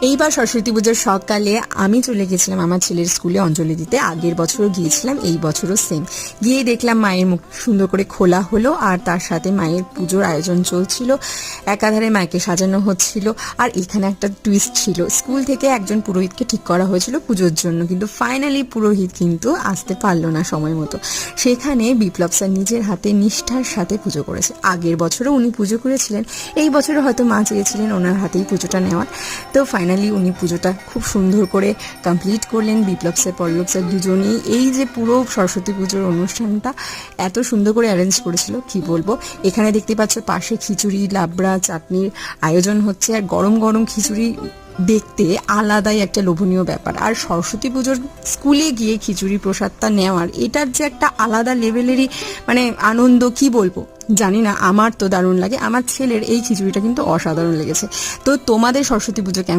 এইবার সরস্বতী পুজোর সকালে আমি চলে গেছিলাম আমার ছেলের স্কুলে অঞ্জলি দিতে। আগের বছরও গিয়েছিলাম, এই বছরও সেম। গিয়ে দেখলাম মায়ের মুখ সুন্দর করে খোলা হলো, আর তার সাথে মায়ের পুজোর আয়োজন চলছিল। একাধারে মাকে সাজানো হচ্ছিল। আর এখানে একটা টুইস্ট ছিল, স্কুল থেকে একজন পুরোহিতকে ঠিক করা হয়েছিল পুজোর জন্য, কিন্তু ফাইনালি পুরোহিত কিন্তু আসতে পারলো না সময় মতো। সেখানে বিপ্লব স্যার নিজের হাতে নিষ্ঠার সাথে পুজো করেছে। আগের বছরও উনি পুজো করেছিলেন, এই বছরও হয়তো মা চেয়েছিলেন ওনার হাতেই পুজোটা নেওয়ার। তো ফাইনালি উনি পুজোটা খুব সুন্দর করে কমপ্লিট করলেন। বিপ্লব স্যার, পল্লব স্যার দুজনেই এই যে পুরো সরস্বতী পুজোর অনুষ্ঠানটা এত সুন্দর করে অ্যারেঞ্জ করেছিল কি বলবো। এখানে দেখতে পাচ্ছ পাশে খিচুড়ি, লাবড়া, চাটনির আয়োজন হচ্ছে। আর গরম গরম খিচুড়ি দেখতে আলাদাই একটা লোভনীয় ব্যাপার। আর সরস্বতী পুজোর স্কুলে গিয়ে খিচুড়ি প্রসাদটা নেওয়ার, এটার যে একটা আলাদা লেভেলেরই মানে আনন্দ, কি বলবো জানি না, আমার তো দারুণ লাগে। আমার ছেলের এই খিচুড়িটা কিন্তু অসাধারণ লেগেছে। তো তোমাদের সরস্বতী পুজো কেমন